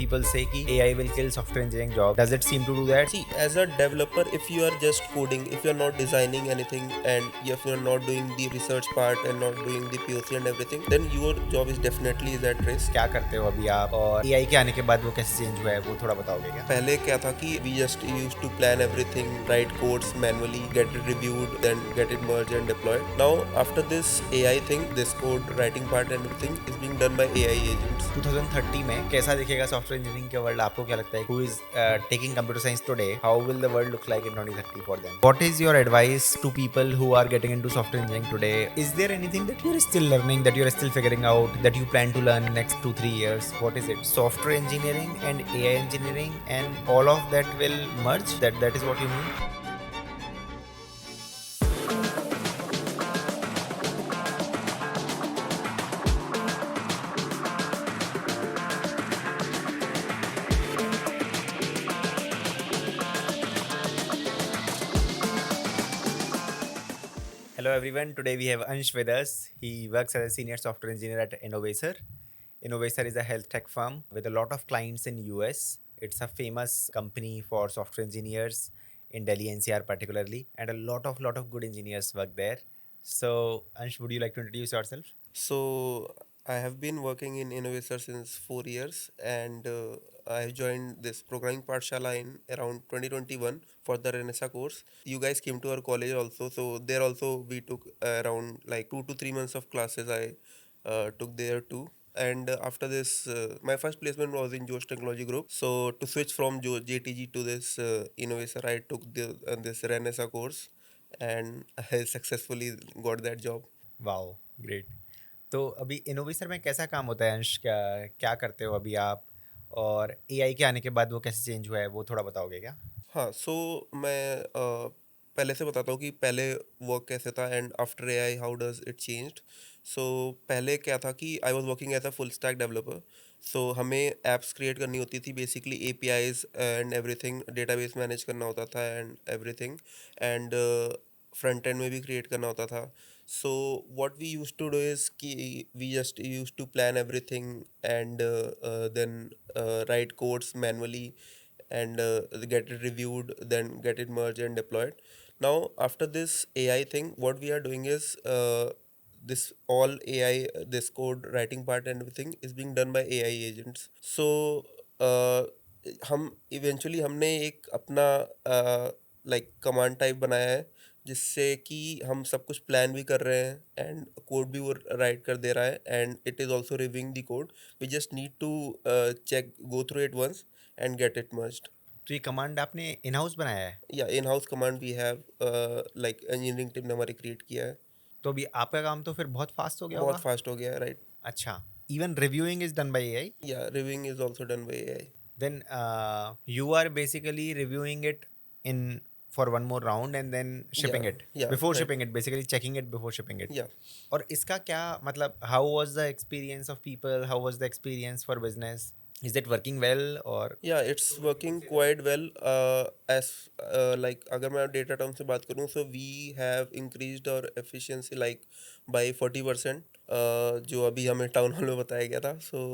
people say कि AI will kill software engineering job. Does it seem to do that? See, as a developer, if you are just coding, if you're not designing anything, and if you're not doing the research part and not doing the POC and everything, then your job is definitely is at risk. क्या करते हो अभी आप, और AI के आने के बाद वो कैसे चेंज हुआ है वो थोड़ा बताओगे क्या? पहले क्या था कि we just used to plan everything, write codes manually, get it reviewed, then get it merged and deployed. Now, after this AI thing, this code writing part and everything is being done by AI agents. 2030 में कैसा दिखेगा software engineering का world? आपको क्या लगता है? Who is taking computer science today? How will the world look like in 2030 for them? What is your advice to people who are getting into software engineering today? Is there anything that you're still learning, that you're still figuring out, that you plan to learn next 2-3 years? What is it? Software engineering and AI engineering and all of that will merge? That is what you mean? Hello everyone. Today we have Ansh with us. He works as a senior software engineer at Innovacer. Innovacer is a health tech firm with a lot of clients in US. It's a famous company for software engineers in Delhi NCR particularly, and a lot of good engineers work there. So Ansh, would you like to introduce yourself? So, I have been working in Innovator since 4 years, and I joined this programming Pathshala in around 2021 for the Renaissance course. You guys came to our college also, so there also we took around like 2 to 3 months of classes. I took there too. And after this, my first placement was in Josh Technology Group. So to switch from JTG to this Innovator, I took this Renaissance course, and I successfully got that job. Wow, great. तो अभी innovation में कैसा काम होता है अंश? क्या क्या करते हो अभी आप, और एआई के आने के बाद वो कैसे चेंज हुआ है वो थोड़ा बताओगे क्या? हाँ, सो मैं पहले से बताता हूँ कि पहले वर्क कैसे था and after AI how does it changed. So पहले क्या था कि I was working as a full stack developer. So हमें एप्स क्रिएट करनी होती थी, basically APIs and everything, database manage करना होता था and everything, and front end में भी क्रिएट करना होता था। So what we used to do is कि we just used to plan everything and then write codes manually and get it reviewed, then get it merged and deployed. Now, after this AI thing, what we are doing is this all AI, this code writing part and everything is being done by AI agents. So, uh, हम eventually हमने एक अपना like command type बनाया है, जिससे कि हम सब कुछ प्लान भी कर रहे हैं एंड कोड भी वो राइट कर दे रहा है, and it is also reviewing the code. We just need to check, go through it once and get it merged. तो ये कमांड आपने इन हाउस बनाया है? Yeah, in-house command we have like engineering team ने हमारी create किया है. तो अभी आपका काम तो फिर बहुत फास्ट हो गया बहुत होगा। fast हो गया है, right? अच्छा, even reviewing is done by AI? Yeah, reviewing is also done by AI. Then you are basically reviewing it in for one more round and then shipping Yeah, it, yeah, before right. Shipping it, basically checking it before shipping it. Yeah. और इसका क्या मतलब, how was the experience of people, how was the experience for business? Is it working well और? Yeah, it's working quite well. As like अगर मैं data term से बात करूँ, so we have increased our efficiency like by 40%. जो अभी हमें town hall में बताया गया था. So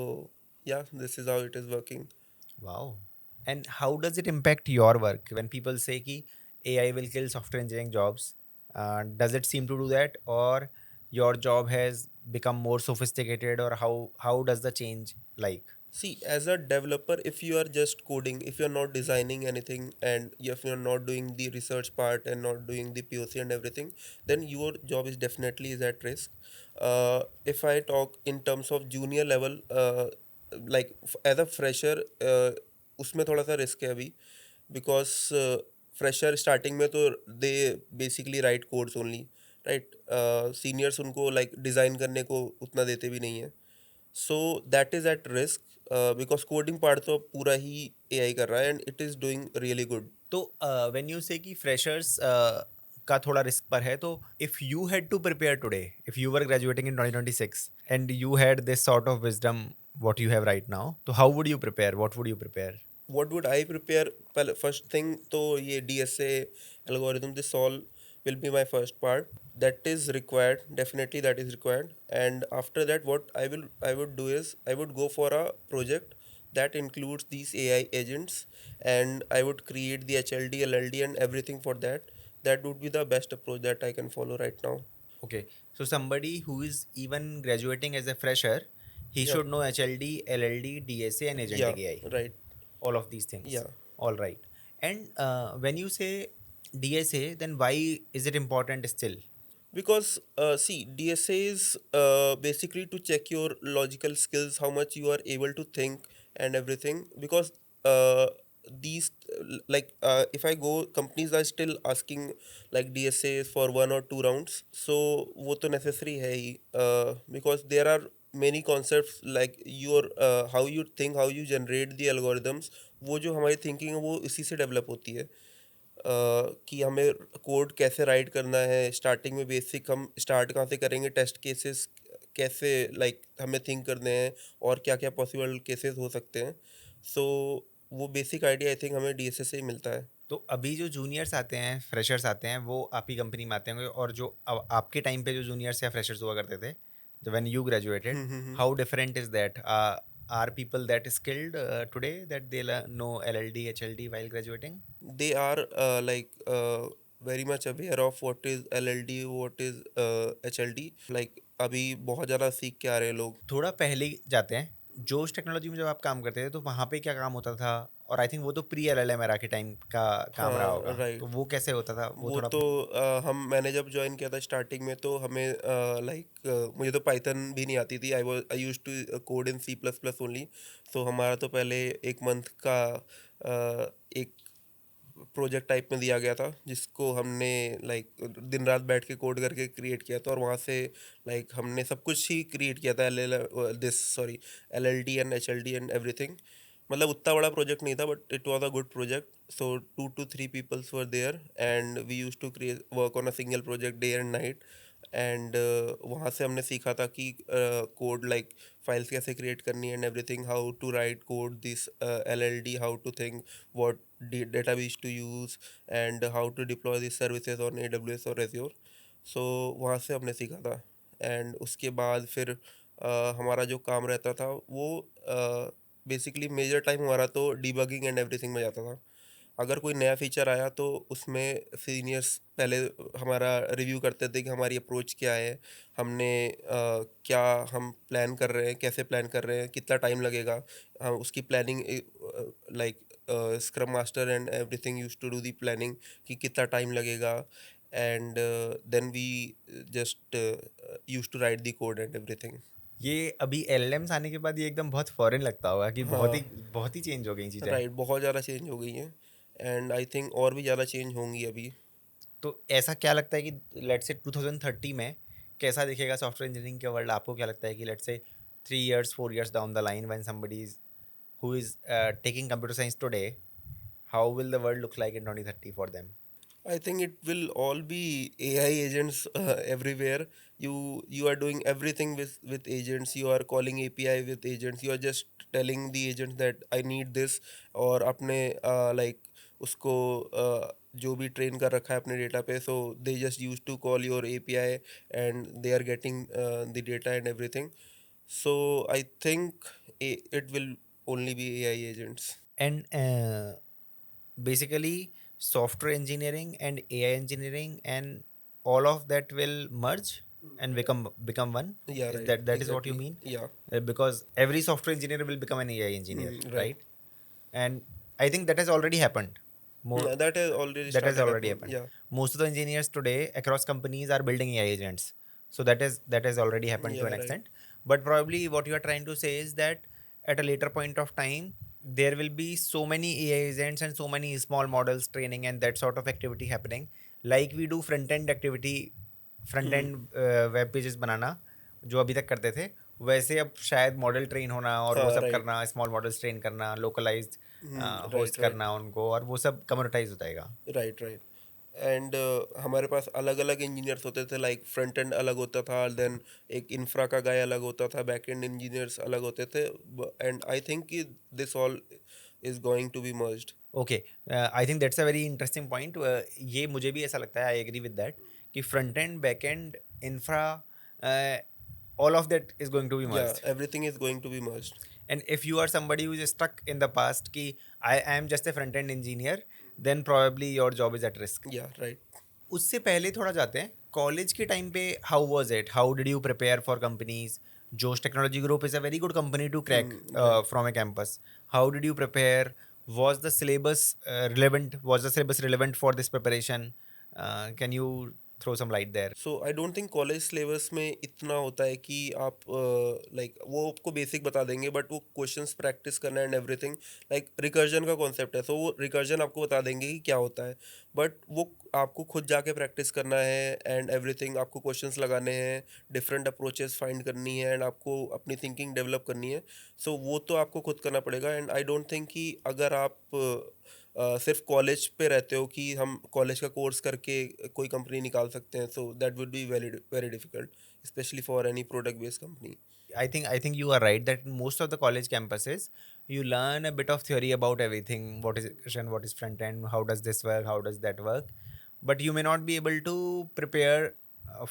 yeah, this is how it is working. Wow. And how does it impact your work when people say कि AI will kill software engineering jobs? Does it seem to do that, or your job has become more sophisticated, or how does the change like? See, as a developer, if you are just coding, if you're not designing anything, and if you're not doing the research part and not doing the POC and everything, then your job is definitely is at risk. If I talk in terms of junior level, like as a fresher, उसमें थोड़ा सा risk है अभी, because fresher starting में तो they basically write codes only, right. Seniors उनको like design करने को उतना देते भी नहीं है. So that is at risk, because coding part तो पूरा ही एआई कर रहा है and it is doing really good. तो व्हेन यू से कि फ्रेशर्स का थोड़ा रिस्क पर है, तो if you had to prepare today, if you were graduating in 2026 and you had this sort of wisdom what you have right now, तो how would you prepare, what would you prepare? What would I prepare? पहले first thing तो ये DSA algorithm, this all will be my first part. That is required, definitely that is required. And after that, what I would do is I would go for a project that includes these AI agents, and I would create the HLD, LLD, and everything for that. That would be the best approach that I can follow right now. Okay, so somebody who is even graduating as a fresher, he Yeah, should know HLD, LLD, DSA, and yeah, agentic AI. right. All of these things. Yeah, All right. And when you say DSA, then why is it important still? because see, DSA is basically to check your logical skills, how much you are able to think and everything. Because uh, these like if I go, companies are still asking like DSA for 1 or 2 rounds, so वो तो necessary है ही, because there are many concepts like your how you think, how you generate the algorithms, वो जो हमारी thinking है वो इसी से develop होती है। कि हमें कोड कैसे राइट करना है, स्टार्टिंग में बेसिक हम स्टार्ट कहाँ से करेंगे, टेस्ट केसेस कैसे लाइक हमें थिंक करने हैं, और क्या क्या पॉसिबल केसेस हो सकते हैं। सो वो बेसिक आइडिया आई थिंक हमें डीएसए से ही मिलता है। तो अभी जो जूनियर्स आते हैं, फ्रेशर्स आते हैं, वो आप ही कंपनी में आते होंगे, और जो आपके टाइम पे जो जूनियर्स या फ्रेशर्स हुआ करते थे, जब when you graduated, how different is that? Are people that skilled today that they know LLD, HLD while graduating? They are like very much aware of what is LLD, what is HLD, like अभी बहुत ज़्यादा सीख के आ रहे हैं लोग। थोड़ा पहले ही जाते हैं, जोश टेक्नोलॉजी में जब आप काम करते थे तो वहाँ पे क्या काम होता था? और आई थिंक वो तो प्री LLM एरा के टाइम का काम रहा हाँ, होगा, तो राइट। वो कैसे होता था वो वो थोड़ा? तो मैंने जब ज्वाइन किया था स्टार्टिंग में, तो हमें लाइक मुझे तो पाइथन भी नहीं आती थी। I use to code in C++ only. So हमारा तो पहले 1 मंथ का एक प्रोजेक्ट टाइप में दिया गया था, जिसको हमने लाइक दिन रात बैठ के कोड करके क्रिएट किया था, और वहाँ से लाइक हमने सब कुछ ही क्रिएट किया था, LLD and HLD and everything. मतलब उतना बड़ा प्रोजेक्ट नहीं था, but it was a good project. So 2 to 3 peoples were there, and we use to create work on a single project day and night. And वहाँ से हमने सीखा था कि कोड लाइक फाइल्स कैसे क्रिएट करनी है and everything, how to write code this LLD, how to think what database to use, and how to deploy these services on AWS और Azure। सो वहाँ से हमने सीखा था। एंड उसके बाद फिर हमारा जो काम रहता था वो बेसिकली मेजर टाइम हमारा तो डिबगिंग एंड एवरीथिंग में जाता था। अगर कोई नया फीचर आया तो उसमें सीनियर्स पहले हमारा रिव्यू करते थे कि हमारी अप्रोच क्या है, हमने क्या हम प्लान कर रहे हैं, कैसे प्लान कर रहे हैं, कितना टाइम लगेगा। उसकी planning like scrum master and everything use to do the planning कि कितना टाइम लगेगा। And then we just use to write the code and everything. ये अभी LLMs आने के बाद ये एकदम बहुत फॉरेन लगता होगा कि हाँ, बहुत ही चेंज हो गई चीज़ें। राइट, बहुत ज़्यादा चेंज हो गई हैं, एंड आई थिंक और भी ज़्यादा चेंज होंगी अभी। तो ऐसा क्या लगता है कि लेट्स से 2030 में कैसा दिखेगा सॉफ्टवेयर इंजीनियरिंग का वर्ल्ड? आपको क्या लगता है कि let's say 3 years 4 years down the line, when somebody is who is taking computer science today, how will the world look like in 2030 for them? I think it will all be AI agents everywhere. You are doing everything with agents. You are calling API with agents. You are just telling the agents that I need this, और अपने like उसको जो भी train कर रखा है अपने data पे, so they just used to call your API and they are getting the data and everything. So I think it will only be AI agents. And basically software engineering and AI engineering and all of that will merge and become one. Yeah, Is right. that is what you Exactly. mean? Yeah. Because every software engineer will become an AI engineer, Right. right? And I think that has already happened. More, That has already that has started already happening. happened. Yeah. Most of the engineers today across companies are building AI agents. So that has already happened to Yeah, an right. extent. But probably what you are trying to say is that at a later point of time, there will be so many AI agents and so many small models training and that sort of activity happening. Like we do front end activity, front Hmm. And web pages बनाना जो अभी तक करते थे, वैसे अब शायद model train होना और वो हाँ, सब right. करना, स्मॉल मॉडल्स ट्रेन करना, लोकलाइज्ड Right, होस्ट right. करना उनको, और वो सब कम्युनिटाइज हो जाएगा. Right, right. एंड हमारे पास अलग अलग इंजीनियर्स होते थे, लाइक फ्रंट एंड अलग होता था, देन एक इंफ्रा का गाय अलग होता था, बैक एंड इंजीनियर्स अलग होते थे, एंड आई थिंक कि this all is going to be merged. Okay, I think that's a very interesting point. ये मुझे भी ऐसा लगता है, आई एग्री विद दैट, कि front end back end infra, all of that is going to be या merged. Everything is going to be merged. And if you are somebody who is stuck in the past कि I am just a front end engineer, then probably your job is at risk. Yeah, right. उससे पहले थोड़ा जाते हैं college के time पे. How was it, how did you prepare for companies? Josh technology group is a very good company to crack Right. From a campus. How did you prepare? was the syllabus relevant? Was the syllabus relevant for this preparation? Can you throw some light there? So I don't think college syllabus में इतना होता है कि आप like वो आपको basic बता देंगे, बट वो क्वेश्चंस प्रैक्टिस करना एंड एवरीथिंग. लाइक रिकर्जन का कॉन्सेप्ट है, तो वो रिकर्जन आपको बता देंगे कि क्या होता है, बट वो आपको खुद जाके प्रैक्टिस करना है एंड एवरीथिंग. आपको क्वेश्चंस लगाने हैं, डिफरेंट अप्रोचेस फाइंड करनी है एंड आपको अपनी थिंकिंग डेवलप करनी है. सो वो तो आपको खुद करना पड़ेगा. एंड आई डोंट थिंक कि अगर आप सिर्फ कॉलेज पे रहते हो कि हम कॉलेज का कोर्स करके कोई कंपनी निकाल सकते हैं, सो that would be very very difficult, specially for any product based company. I think you are right that most of the college campuses you learn a bit of theory about everything. What is equation, what is front end, how does this work, how does that work, but you may not be able to prepare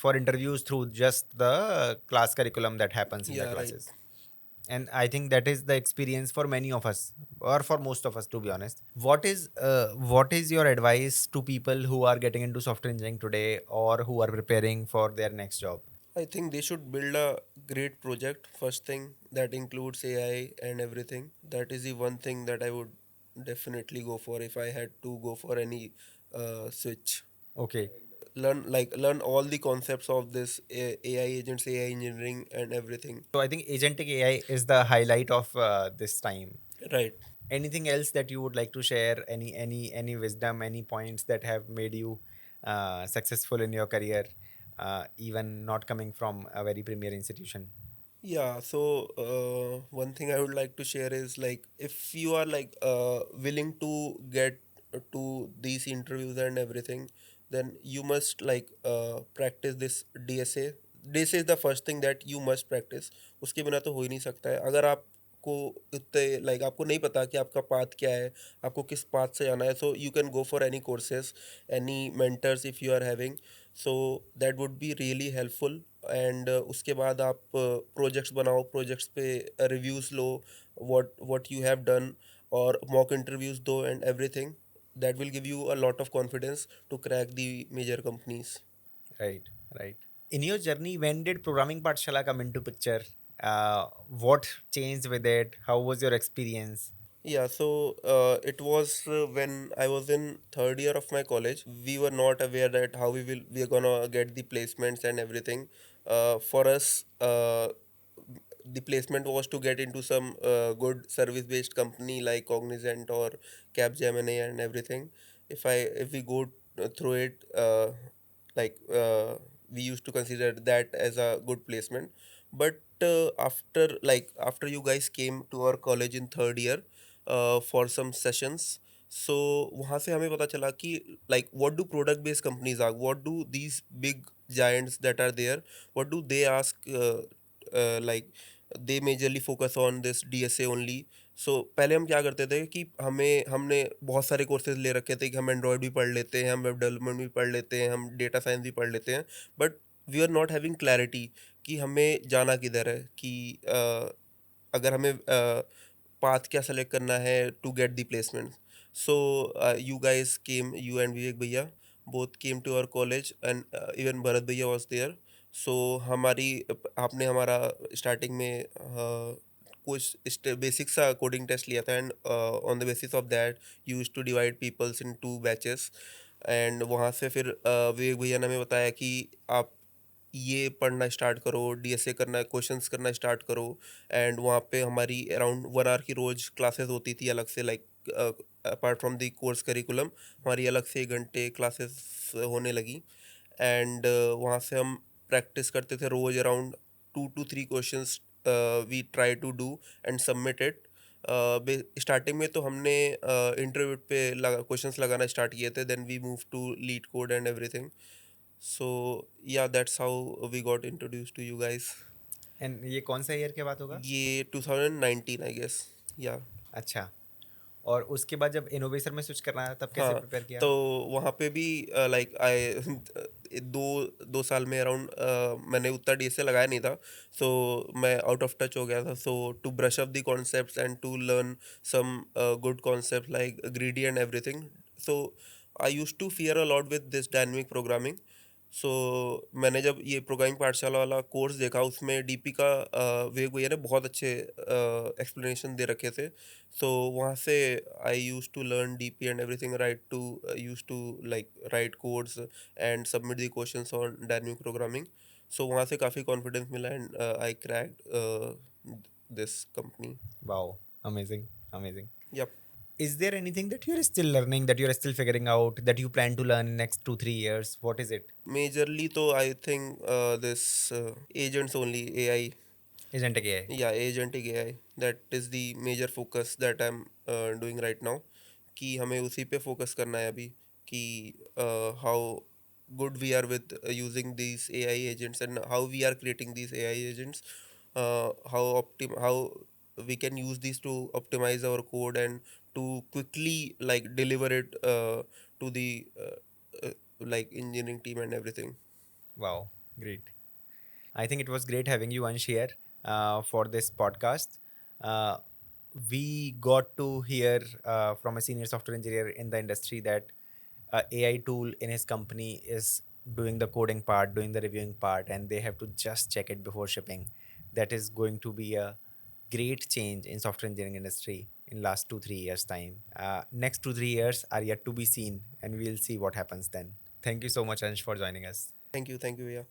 for interviews through just the class curriculum that happens in the Yeah, right. classes. And I think that is the experience for many of us, or for most of us, to be honest. What is your advice to people who are getting into software engineering today or who are preparing for their next job? I think they should build a great project. First thing that includes AI and everything. That is the one thing that I would definitely go for if I had to go for any switch. Okay. Learn all the concepts of this AI agents, AI engineering, and everything. So I think agentic AI is the highlight of this time. Right. Anything else that you would like to share? Any wisdom, any points that have made you successful in your career, even not coming from a very premier institution? Yeah, so one thing I would like to share is like if you are like willing to get to these interviews and everything, then you must like practice this DSA. DSA is the first thing that you must practice. उसके बिना तो हो ही नहीं सकता है. अगर आपको इतने लाइक आपको नहीं पता कि आपका पाथ क्या है, आपको किस पाथ से जाना है, so you can go for any courses, any mentors if you are having. So that would be really helpful. And उसके बाद आप प्रोजेक्ट्स बनाओ, प्रोजेक्ट्स पे रिव्यूज़ लो, व्हाट यू हैव डन, और मॉक इंटरव्यूज़ दो and everything. That will give you a lot of confidence to crack the major companies. Right, right. In your journey, when did Programming Pathshala come into picture? What changed with it? How was your experience? Yeah, so it was when I was in third year of my college. We were not aware that how we are gonna get the placements and everything. For us, the placement was to get into some good service based company like Cognizant or Capgemini and everything. If we go through it, like we used to consider that as a good placement. But after you guys came to our college in third year for some sessions, so वहाँ से हमें पता चला कि like what do product based companies are, what do these big giants that are there, what do they ask, like they majorly focus on this DSA only. सो पहले हम क्या करते थे कि हमने बहुत सारे कोर्सेज ले रखे थे कि हम एंड्रॉयड भी पढ़ लेते हैं, हम वेब डेवलपमेंट भी पढ़ लेते हैं, हम डेटा साइंस भी पढ़ लेते हैं, but we are not having clarity कि हमें जाना किधर है, कि अगर हमें पाथ क्या सेलेक्ट करना है to get the placement. So you guys came, you and Vivek भैया both came to our college and even Bharat भैया वॉज देयर. सो आपने हमारा स्टार्टिंग में कुछ बेसिक सा कोडिंग टेस्ट लिया था, and on the basis of that you used to divide peoples into batches. एंड वहाँ से फिर विवेक भैया ने हमें बताया कि आप ये पढ़ना स्टार्ट करो, डीएसए करना, क्वेश्चंस करना स्टार्ट करो. एंड वहाँ पे हमारी अराउंड 1 आवर की रोज़ क्लासेस होती थी अलग से, like apart from the course curriculum हमारी अलग से 1 घंटे क्लासेस होने लगी. एंड वहाँ से हम प्रैक्टिस करते थे रोज़ around 2 to 3 questions we try to do and submit it. Starting में तो हमने इंटरव्यू पे क्वेश्चंस लगाना स्टार्ट किए थे, then we move to LeetCode and everything. So yeah, that's how we got introduced to you guys. And ये कौन सा ईयर के बात होगा? ये 2019 I guess. Yeah. अच्छा. और उसके बाद जब इनोवेशन में स्विच करना है तब कैसे हाँ, प्रिपेयर किया? तो वहाँ पे भी लाइक आई दो दो साल में अराउंड मैंने उतना डे से लगाया नहीं था, सो मैं आउट ऑफ टच हो गया था. So to brush up the concepts and to learn some good concept like greedy and everything. So I used to fear a lot with this dynamic programming. सो मैंने जब ये प्रोग्रामिंग पाठशाला वाला course देखा, उसमें डीपी का विवेक भैया ने बहुत अच्छे एक्सप्लेनेशन दे रखे थे. सो वहाँ से I use to learn DP and everything, right to use to like write codes and submit the questions on dynamic programming. So वहाँ से काफ़ी कॉन्फिडेंस मिला and I cracked this company. Wow, amazing, amazing. Yep. Is there anything that you're still learning, that you're still figuring out, that you plan to learn in next 2 3 years? What is it? Majorly, though, I think this agents only AI. Agentic AI. Yeah, agentic AI. That is the major focus that I'm doing right now. कि हमें उसी पे focus करना है अभी, कि how good we are with using these AI agents and how we are creating these AI agents, how we can use these to optimize our code and to quickly like deliver it to the like engineering team and everything. Wow, great. I think it was great having you, Ansh, here for this podcast. Uh, we got to hear from a senior software engineer in the industry that AI tool in his company is doing the coding part, doing the reviewing part, and they have to just check it before shipping. That is going to be a great change in software engineering industry in last 2 3 years time. Next 2 3 years are yet to be seen, and we'll see what happens then. Thank you so much, Ansh, for joining us. Thank you, yeah.